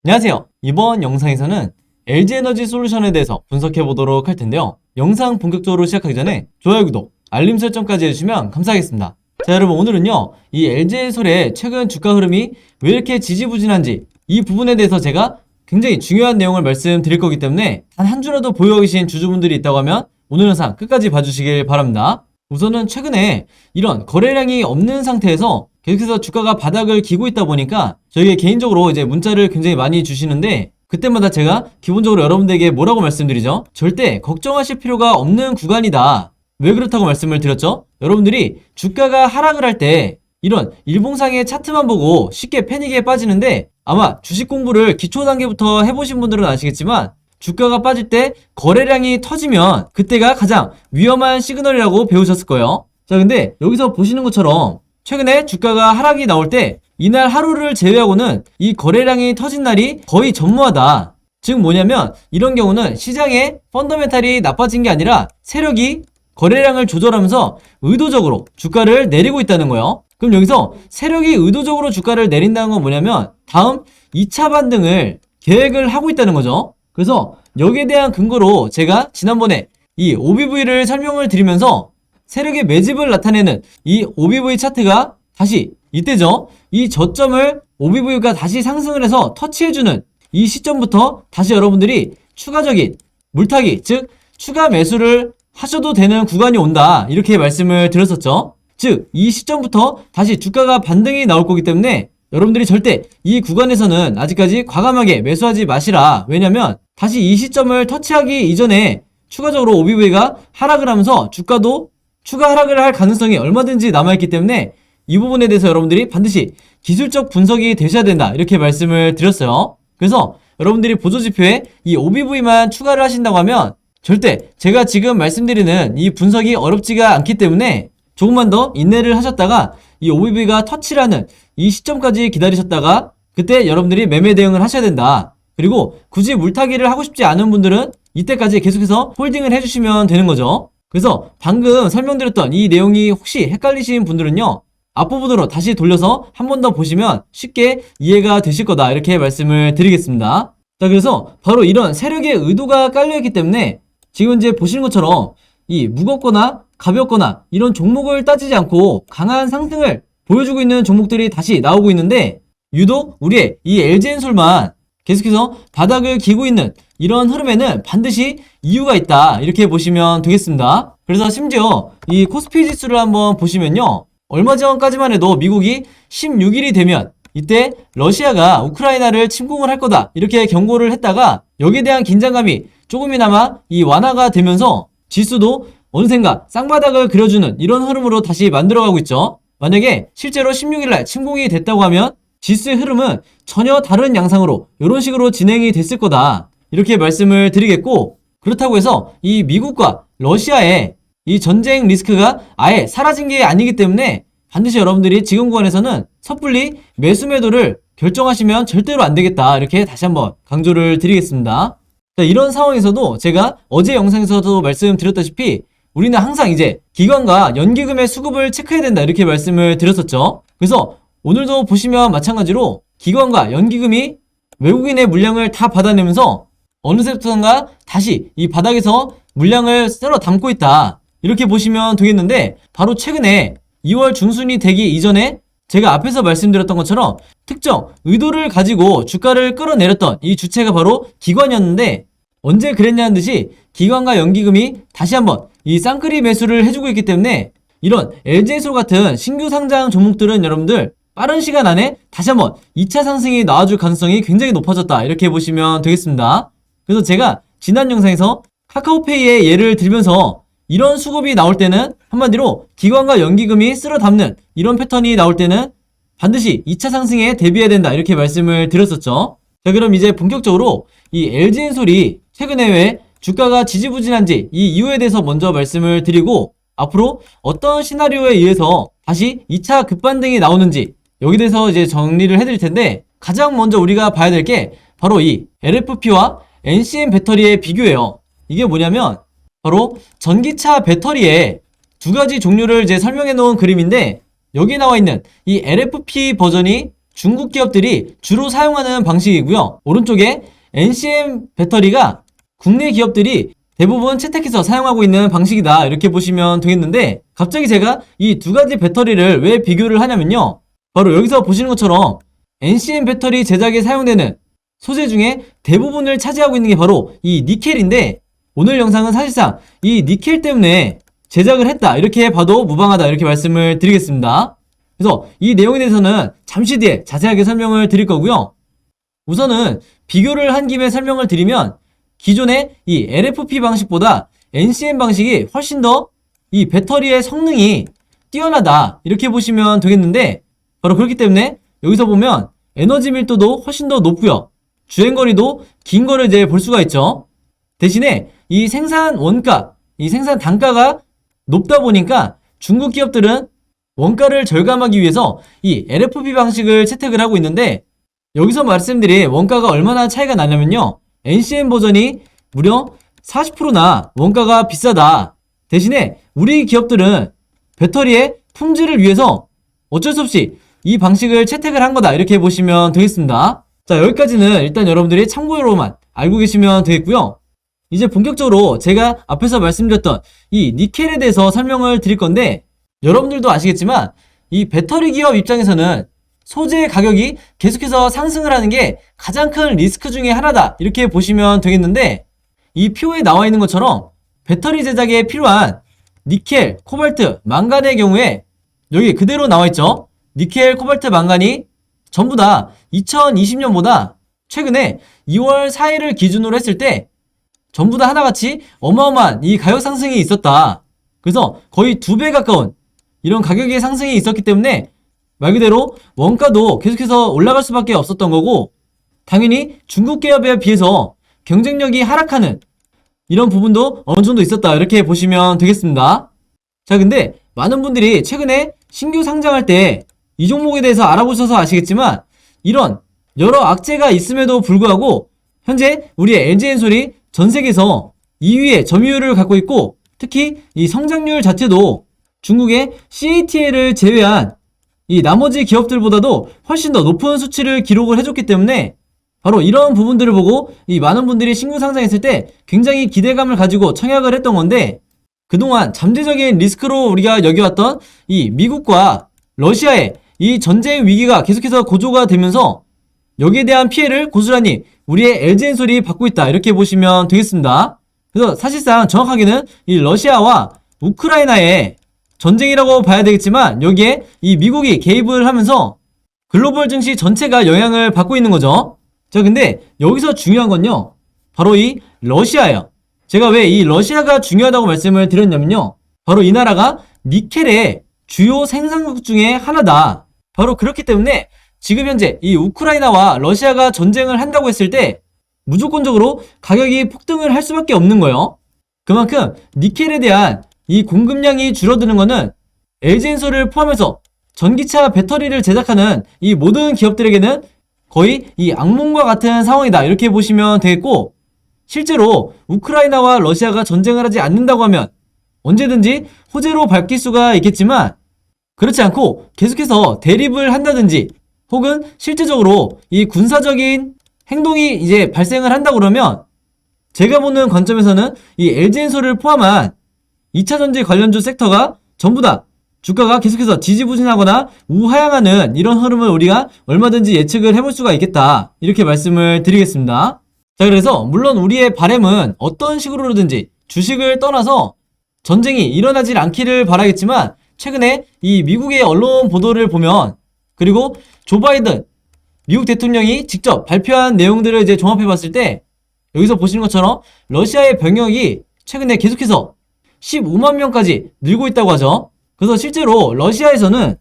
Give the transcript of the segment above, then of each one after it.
안녕하세요. 이번 영상에서는 LG에너지 솔루션에 대해서 분석해 보도록 할 텐데요. 영상 본격적으로 시작하기 전에 좋아요, 구독, 알림 설정까지 해주시면 감사하겠습니다. 자, 여러분, 오늘은요, 이 LG에너지솔의 최근 주가 흐름이 왜 이렇게 지지부진한지 이 부분에 대해서 제가 굉장히 중요한 내용을 말씀드릴 거기 때문에 단 한 주라도 보유하고 계신 주주분들이 있다고 하면 오늘 영상 끝까지 봐주시길 바랍니다. 우선은 최근에 이런 거래량이 없는 상태에서 계속해서 주가가 바닥을 기고 있다 보니까 저에게 개인적으로 이제 문자를 굉장히 많이 주시는데, 그때마다 제가 기본적으로 여러분들에게 뭐라고 말씀드리죠? 절대 걱정하실 필요가 없는 구간이다. 왜 그렇다고 말씀을 드렸죠? 여러분들이 주가가 하락을 할 때 이런 일봉상의 차트만 보고 쉽게 패닉에 빠지는데, 아마 주식 공부를 기초 단계부터 해보신 분들은 아시겠지만 주가가 빠질 때 거래량이 터지면 그때가 가장 위험한 시그널이라고 배우셨을 거예요. 자, 근데 여기서 보시는 것처럼 최근에 주가가 하락이 나올 때 이날 하루를 제외하고는 이 거래량이 터진 날이 거의 전무하다. 즉 뭐냐면 이런 경우는 시장의 펀더멘탈이 나빠진 게 아니라 세력이 거래량을 조절하면서 의도적으로 주가를 내리고 있다는 거예요. 그럼 여기서 세력이 의도적으로 주가를 내린다는 건 뭐냐면 다음 2차 반등을 계획을 하고 있다는 거죠. 그래서 여기에 대한 근거로 제가 지난번에 이 OBV를 설명을 드리면서 세력의 매집을 나타내는 이 OBV 차트가 다시 이때죠. 이 저점을 OBV가 다시 상승을 해서 터치해주는 이 시점부터 다시 여러분들이 추가적인 물타기, 즉 추가 매수를 하셔도 되는 구간이 온다, 이렇게 말씀을 드렸었죠. 즉 이 시점부터 다시 주가가 반등이 나올 거기 때문에 여러분들이 절대 이 구간에서는 아직까지 과감하게 매수하지 마시라. 왜냐면 다시 이 시점을 터치하기 이전에 추가적으로 OBV가 하락을 하면서 주가도 추가 하락을 할 가능성이 얼마든지 남아있기 때문에 이 부분에 대해서 여러분들이 반드시 기술적 분석이 되셔야 된다, 이렇게 말씀을 드렸어요. 그래서 여러분들이 보조지표에 이 OBV만 추가를 하신다고 하면 절대 제가 지금 말씀드리는 이 분석이 어렵지가 않기 때문에 조금만 더 인내를 하셨다가 이 OBV가 터치라는 이 시점까지 기다리셨다가 그때 여러분들이 매매 대응을 하셔야 된다. 그리고 굳이 물타기를 하고 싶지 않은 분들은 이때까지 계속해서 홀딩을 해주시면 되는 거죠. 그래서 방금 설명드렸던 이 내용이 혹시 헷갈리신 분들은요, 앞부분으로 다시 돌려서 한 번 더 보시면 쉽게 이해가 되실 거다, 이렇게 말씀을 드리겠습니다. 자, 그래서 바로 이런 세력의 의도가 깔려있기 때문에 지금 이제 보시는 것처럼 이 무겁거나 가볍거나 이런 종목을 따지지 않고 강한 상승을 보여주고 있는 종목들이 다시 나오고 있는데, 유독 우리의 이 LG엔솔만 계속해서 바닥을 기고 있는 이런 흐름에는 반드시 이유가 있다, 이렇게 보시면 되겠습니다. 그래서 심지어 이 코스피 지수를 한번 보시면요, 얼마 전까지만 해도 미국이 16일이 되면 이때 러시아가 우크라이나를 침공을 할 거다, 이렇게 경고를 했다가 여기에 대한 긴장감이 조금이나마 이 완화가 되면서 지수도 어느샌가 쌍바닥을 그려주는 이런 흐름으로 다시 만들어가고 있죠. 만약에 실제로 16일날 침공이 됐다고 하면 지수의 흐름은 전혀 다른 양상으로 이런 식으로 진행이 됐을 거다, 이렇게 말씀을 드리겠고, 그렇다고 해서 이 미국과 러시아의 이 전쟁 리스크가 아예 사라진 게 아니기 때문에 반드시 여러분들이 지금 구간에서는 섣불리 매수 매도를 결정하시면 절대로 안 되겠다, 이렇게 다시 한번 강조를 드리겠습니다. 자, 이런 상황에서도 제가 어제 영상에서도 말씀드렸다시피 우리는 항상 이제 기관과 연기금의 수급을 체크해야 된다, 이렇게 말씀을 드렸었죠. 그래서 오늘도 보시면 마찬가지로 기관과 연기금이 외국인의 물량을 다 받아내면서 어느새부터인가 다시 이 바닥에서 물량을 쓸어 담고 있다, 이렇게 보시면 되겠는데, 바로 최근에 2월 중순이 되기 이전에 제가 앞에서 말씀드렸던 것처럼 특정 의도를 가지고 주가를 끌어내렸던 이 주체가 바로 기관이었는데, 언제 그랬냐는 듯이 기관과 연기금이 다시 한번 이 쌍끌이 매수를 해주고 있기 때문에 이런 LG엔솔 같은 신규 상장 종목들은 여러분들 빠른 시간 안에 다시 한번 2차 상승이 나와줄 가능성이 굉장히 높아졌다, 이렇게 보시면 되겠습니다. 그래서 제가 지난 영상에서 카카오페이의 예를 들면서 이런 수급이 나올 때는 한마디로 기관과 연기금이 쓸어 담는 이런 패턴이 나올 때는 반드시 2차 상승에 대비해야 된다, 이렇게 말씀을 드렸었죠. 자, 그럼 이제 본격적으로 이 LG엔솔이 최근에 왜 주가가 지지부진한지 이 이유에 대해서 먼저 말씀을 드리고, 앞으로 어떤 시나리오에 의해서 다시 2차 급반등이 나오는지 여기 대해서 이제 정리를 해드릴 텐데, 가장 먼저 우리가 봐야 될 게 바로 이 LFP와 NCM 배터리의 비교예요. 이게 뭐냐면 바로 전기차 배터리의 두 가지 종류를 이제 설명해 놓은 그림인데, 여기 나와 있는 이 LFP 버전이 중국 기업들이 주로 사용하는 방식이고요. 오른쪽에 NCM 배터리가 국내 기업들이 대부분 채택해서 사용하고 있는 방식이다 이렇게 보시면 되겠는데, 갑자기 제가 이 두 가지 배터리를 왜 비교를 하냐면요, 바로 여기서 보시는 것처럼 NCM 배터리 제작에 사용되는 소재 중에 대부분을 차지하고 있는 게 바로 이 니켈인데, 오늘 영상은 사실상 이 니켈 때문에 제작을 했다 이렇게 봐도 무방하다 이렇게 말씀을 드리겠습니다. 그래서 이 내용에 대해서는 잠시 뒤에 자세하게 설명을 드릴 거고요. 우선은 비교를 한 김에 설명을 드리면, 기존의 이 LFP 방식보다 NCM 방식이 훨씬 더 이 배터리의 성능이 뛰어나다 이렇게 보시면 되겠는데, 바로 그렇기 때문에 여기서 보면 에너지 밀도도 훨씬 더 높고요, 주행거리도 긴 거를 이제 볼 수가 있죠. 대신에 이 생산 원가, 이 생산 단가가 높다 보니까 중국 기업들은 원가를 절감하기 위해서 이 LFP 방식을 채택을 하고 있는데, 여기서 말씀드린 원가가 얼마나 차이가 나냐면요, NCM 버전이 무려 40%나 원가가 비싸다. 대신에 우리 기업들은 배터리의 품질을 위해서 어쩔 수 없이 이 방식을 채택을 한 거다 이렇게 보시면 되겠습니다. 자, 여기까지는 일단 여러분들이 참고로만 알고 계시면 되겠고요. 이제 본격적으로 제가 앞에서 말씀드렸던 이 니켈에 대해서 설명을 드릴 건데, 여러분들도 아시겠지만 이 배터리 기업 입장에서는 소재 가격이 계속해서 상승을 하는 게 가장 큰 리스크 중에 하나다 이렇게 보시면 되겠는데, 이 표에 나와 있는 것처럼 배터리 제작에 필요한 니켈, 코발트, 망간의 경우에 여기 그대로 나와 있죠. 니켈, 코발트, 망간이 전부 다 2020년보다 최근에 2월 4일을 기준으로 했을 때 전부 다 하나같이 어마어마한 이 가격 상승이 있었다. 그래서 거의 2배 가까운 이런 가격의 상승이 있었기 때문에 말 그대로 원가도 계속해서 올라갈 수밖에 없었던 거고, 당연히 중국 기업에 비해서 경쟁력이 하락하는 이런 부분도 어느 정도 있었다 이렇게 보시면 되겠습니다. 자, 근데 많은 분들이 최근에 신규 상장할 때 이 종목에 대해서 알아보셔서 아시겠지만, 이런 여러 악재가 있음에도 불구하고 현재 우리의 LG엔솔이 전 세계에서 2위의 점유율을 갖고 있고, 특히 이 성장률 자체도 중국의 CATL을 제외한 이 나머지 기업들보다도 훨씬 더 높은 수치를 기록을 해줬기 때문에, 바로 이런 부분들을 보고 이 많은 분들이 신규 상장했을 때 굉장히 기대감을 가지고 청약을 했던 건데, 그동안 잠재적인 리스크로 우리가 여겨왔던 이 미국과 러시아의 이 전쟁 위기가 계속해서 고조가 되면서 여기에 대한 피해를 고스란히 우리의 LG엔솔이 받고 있다 이렇게 보시면 되겠습니다. 그래서 사실상 정확하게는 이 러시아와 우크라이나의 전쟁이라고 봐야 되겠지만, 여기에 이 미국이 개입을 하면서 글로벌 증시 전체가 영향을 받고 있는 거죠. 자, 근데 여기서 중요한 건요, 바로 이 러시아예요. 제가 왜 이 러시아가 중요하다고 말씀을 드렸냐면요, 바로 이 나라가 니켈의 주요 생산국 중에 하나다. 바로 그렇기 때문에 지금 현재 이 우크라이나와 러시아가 전쟁을 한다고 했을 때 무조건적으로 가격이 폭등을 할 수밖에 없는 거예요. 그만큼 니켈에 대한 이 공급량이 줄어드는 거는 LG엔솔을 포함해서 전기차 배터리를 제작하는 이 모든 기업들에게는 거의 이 악몽과 같은 상황이다 이렇게 보시면 되겠고, 실제로 우크라이나와 러시아가 전쟁을 하지 않는다고 하면 언제든지 호재로 밝힐 수가 있겠지만, 그렇지 않고 계속해서 대립을 한다든지 혹은 실제적으로 이 군사적인 행동이 이제 발생을 한다고 그러면, 제가 보는 관점에서는 이 LG엔솔을 포함한 2차전지 관련주 섹터가 전부 다 주가가 계속해서 지지부진하거나 우하향하는 이런 흐름을 우리가 얼마든지 예측을 해볼 수가 있겠다 이렇게 말씀을 드리겠습니다. 자, 그래서 물론 우리의 바람은 어떤 식으로든지 주식을 떠나서 전쟁이 일어나질 않기를 바라겠지만, 최근에 이 미국의 언론 보도를 보면, 그리고 조 바이든 미국 대통령이 직접 발표한 내용들을 이제 종합해 봤을 때, 여기서 보시는 것처럼 러시아의 병력이 최근에 계속해서 15만 명까지 늘고 있다고 하죠. 그래서 실제로 러시아에서는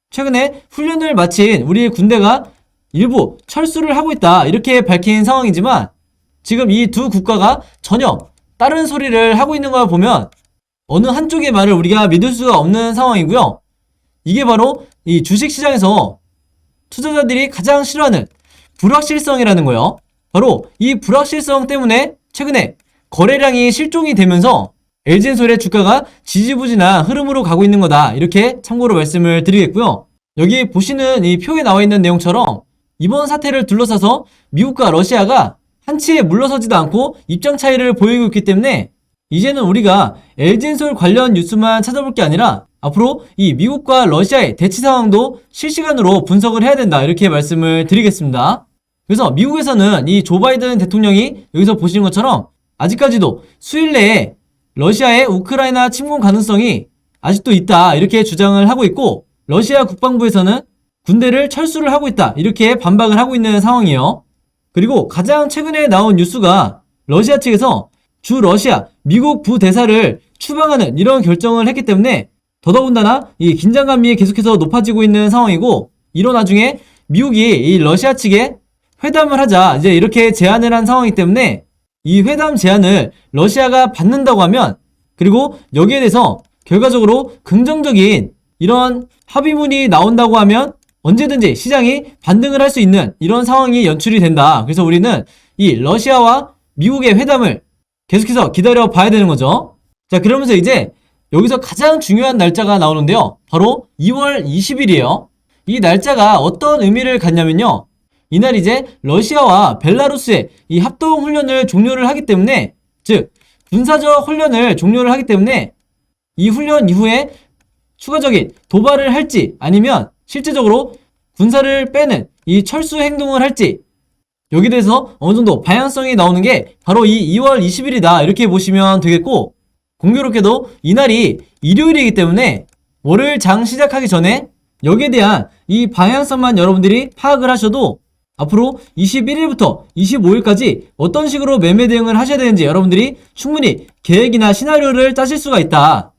최근에 훈련을 마친 우리의 군대가 일부 철수를 하고 있다 이렇게 밝힌 상황이지만, 지금 이 두 국가가 전혀 다른 소리를 하고 있는 걸 보면 어느 한쪽의 말을 우리가 믿을 수가 없는 상황이고요. 이게 바로 이 주식시장에서 투자자들이 가장 싫어하는 불확실성이라는 거예요. 바로 이 불확실성 때문에 최근에 거래량이 실종이 되면서 LG엔솔의 주가가 지지부진한 흐름으로 가고 있는 거다 이렇게 참고로 말씀을 드리겠고요. 여기 보시는 이 표에 나와 있는 내용처럼 이번 사태를 둘러싸서 미국과 러시아가 한치에 물러서지도 않고 입장 차이를 보이고 있기 때문에 이제는 우리가 LG엔솔 관련 뉴스만 찾아볼 게 아니라 앞으로 이 미국과 러시아의 대치 상황도 실시간으로 분석을 해야 된다, 이렇게 말씀을 드리겠습니다. 그래서 미국에서는 이 조 바이든 대통령이 여기서 보시는 것처럼 아직까지도 수일 내에 러시아의 우크라이나 침공 가능성이 아직도 있다, 이렇게 주장을 하고 있고, 러시아 국방부에서는 군대를 철수를 하고 있다, 이렇게 반박을 하고 있는 상황이에요. 그리고 가장 최근에 나온 뉴스가 러시아 측에서 주 러시아 미국 부대사를 추방하는 이런 결정을 했기 때문에 더더군다나 이 긴장감이 계속해서 높아지고 있는 상황이고, 이런 와중에 미국이 이 러시아 측에 회담을 하자 이제 이렇게 제안을 한 상황이기 때문에 이 회담 제안을 러시아가 받는다고 하면, 그리고 여기에 대해서 결과적으로 긍정적인 이런 합의문이 나온다고 하면 언제든지 시장이 반등을 할 수 있는 이런 상황이 연출이 된다. 그래서 우리는 이 러시아와 미국의 회담을 계속해서 기다려 봐야 되는 거죠. 자, 그러면서 이제 여기서 가장 중요한 날짜가 나오는데요. 바로 2월 20일이에요. 이 날짜가 어떤 의미를 갖냐면요. 이날 이제 러시아와 벨라루스의 이 합동 훈련을 종료를 하기 때문에, 즉 군사적 훈련을 종료를 하기 때문에 이 훈련 이후에 추가적인 도발을 할지 아니면 실제적으로 군사를 빼는 이 철수 행동을 할지, 여기에 대해서 어느 정도 방향성이 나오는 게 바로 이 2월 20일이다, 이렇게 보시면 되겠고, 공교롭게도 이날이 일요일이기 때문에 월요일 장 시작하기 전에 여기에 대한 이 방향성만 여러분들이 파악을 하셔도 앞으로 21일부터 25일까지 어떤 식으로 매매 대응을 하셔야 되는지 여러분들이 충분히 계획이나 시나리오를 짜실 수가 있다,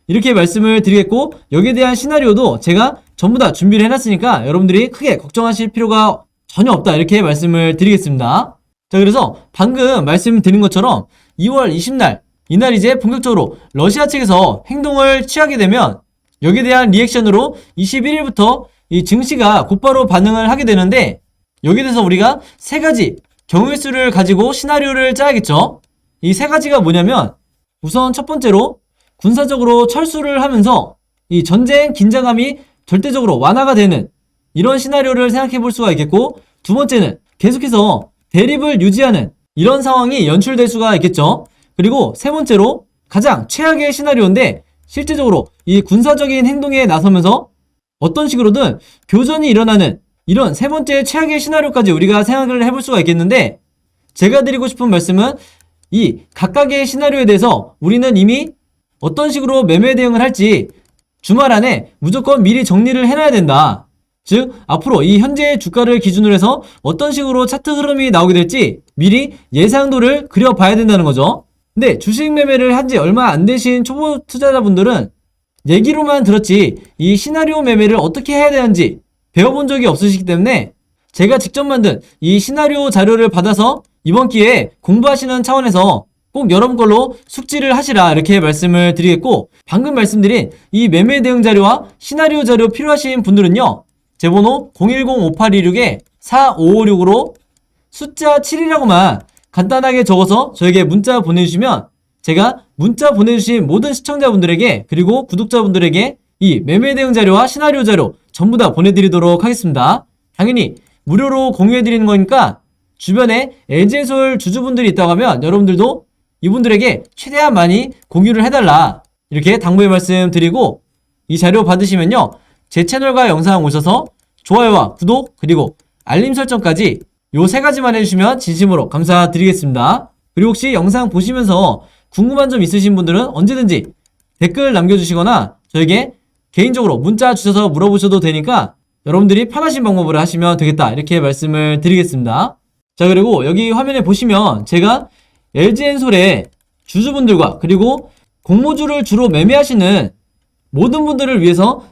이렇게 말씀을 드리겠고, 여기에 대한 시나리오도 제가 전부 다 준비를 해놨으니까 여러분들이 크게 걱정하실 필요가 전혀 없다, 이렇게 말씀을 드리겠습니다. 자, 그래서 방금 말씀드린 것처럼 2월 20날 이날 이제 본격적으로 러시아 측에서 행동을 취하게 되면 여기에 대한 리액션으로 21일부터 이 증시가 곧바로 반응을 하게 되는데, 여기에 대해서 우리가 세 가지 경우의 수를 가지고 시나리오를 짜야겠죠. 이 세 가지가 뭐냐면, 우선 첫 번째로 군사적으로 철수를 하면서 이 전쟁 긴장감이 절대적으로 완화가 되는 이런 시나리오를 생각해 볼 수가 있겠고, 두 번째는 계속해서 대립을 유지하는 이런 상황이 연출될 수가 있겠죠. 그리고 세 번째로 가장 최악의 시나리오인데, 실제적으로 이 군사적인 행동에 나서면서 어떤 식으로든 교전이 일어나는 이런 세 번째 최악의 시나리오까지 우리가 생각을 해볼 수가 있겠는데, 제가 드리고 싶은 말씀은 이 각각의 시나리오에 대해서 우리는 이미 어떤 식으로 매매 대응을 할지 주말 안에 무조건 미리 정리를 해놔야 된다. 즉 앞으로 이 현재의 주가를 기준으로 해서 어떤 식으로 차트 흐름이 나오게 될지 미리 예상도를 그려봐야 된다는 거죠. 근데 주식 매매를 한 지 얼마 안 되신 초보 투자자분들은 얘기로만 들었지 이 시나리오 매매를 어떻게 해야 되는지 배워본 적이 없으시기 때문에 제가 직접 만든 이 시나리오 자료를 받아서 이번 기회에 공부하시는 차원에서 꼭 여러분 걸로 숙지를 하시라, 이렇게 말씀을 드리겠고, 방금 말씀드린 이 매매 대응 자료와 시나리오 자료 필요하신 분들은요, 제 번호 010-5826-4556으로 숫자 7이라고만 간단하게 적어서 저에게 문자 보내주시면 제가 문자 보내주신 모든 시청자분들에게 그리고 구독자분들에게 이 매매 대응 자료와 시나리오 자료 전부 다 보내드리도록 하겠습니다. 당연히 무료로 공유해드리는 거니까 주변에 LG엔솔 주주분들이 있다고 하면 여러분들도 이분들에게 최대한 많이 공유를 해달라, 이렇게 당부의 말씀 드리고, 이 자료 받으시면요 제 채널과 영상 오셔서 좋아요와 구독 그리고 알림 설정까지 요 세 가지만 해주시면 진심으로 감사드리겠습니다. 그리고 혹시 영상 보시면서 궁금한 점 있으신 분들은 언제든지 댓글 남겨주시거나 저에게 개인적으로 문자 주셔서 물어보셔도 되니까 여러분들이 편하신 방법으로 하시면 되겠다, 이렇게 말씀을 드리겠습니다. 자, 그리고 여기 화면에 보시면 제가 LG엔솔의 주주분들과 그리고 공모주를 주로 매매하시는 모든 분들을 위해서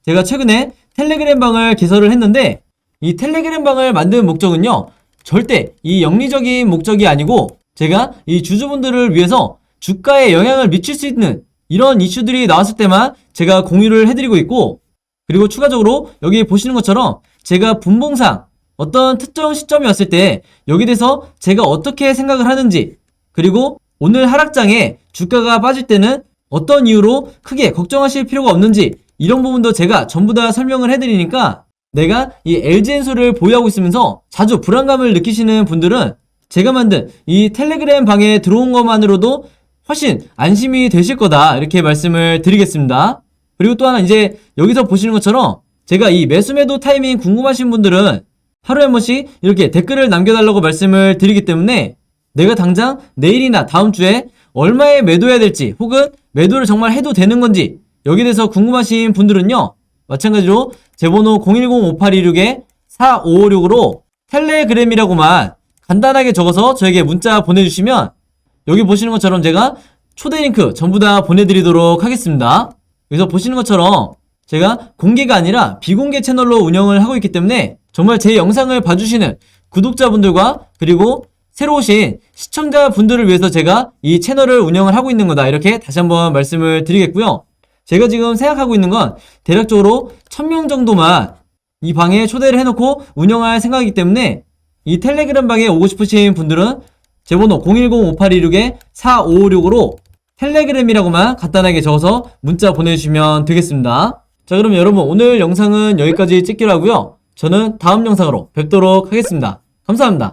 제가 최근에 텔레그램 방을 개설을 했는데, 이 텔레그램 방을 만든 목적은요 절대 이 영리적인 목적이 아니고, 제가 이 주주분들을 위해서 주가에 영향을 미칠 수 있는 이런 이슈들이 나왔을 때만 제가 공유를 해드리고 있고, 그리고 추가적으로 여기 보시는 것처럼 제가 분봉상 어떤 특정 시점이 왔을 때 여기에 대해서 제가 어떻게 생각을 하는지, 그리고 오늘 하락장에 주가가 빠질 때는 어떤 이유로 크게 걱정하실 필요가 없는지, 이런 부분도 제가 전부 다 설명을 해드리니까 내가 이 LG엔소를 보유하고 있으면서 자주 불안감을 느끼시는 분들은 제가 만든 이 텔레그램 방에 들어온 것만으로도 훨씬 안심이 되실 거다, 이렇게 말씀을 드리겠습니다. 그리고 또 하나, 이제 여기서 보시는 것처럼 제가 이 매수매도 타이밍 궁금하신 분들은 하루에 한 번씩 이렇게 댓글을 남겨달라고 말씀을 드리기 때문에 내가 당장 내일이나 다음 주에 얼마에 매도해야 될지, 혹은 매도를 정말 해도 되는 건지 여기에 대해서 궁금하신 분들은요, 마찬가지로 제 번호 010-5826-4556으로 텔레그램이라고만 간단하게 적어서 저에게 문자 보내주시면 여기 보시는 것처럼 제가 초대 링크 전부 다 보내드리도록 하겠습니다. 여기서 보시는 것처럼 제가 공개가 아니라 비공개 채널로 운영을 하고 있기 때문에 정말 제 영상을 봐주시는 구독자분들과 그리고 새로 오신 시청자분들을 위해서 제가 이 채널을 운영을 하고 있는 거다, 이렇게 다시 한번 말씀을 드리겠고요. 제가 지금 생각하고 있는 건 대략적으로 1000명 정도만 이 방에 초대를 해놓고 운영할 생각이기 때문에 이 텔레그램 방에 오고 싶으신 분들은 제 번호 010-5826-4556으로 텔레그램이라고만 간단하게 적어서 문자 보내주시면 되겠습니다. 자, 그럼 여러분, 오늘 영상은 여기까지 찍기로 하고요. 저는 다음 영상으로 뵙도록 하겠습니다. 감사합니다.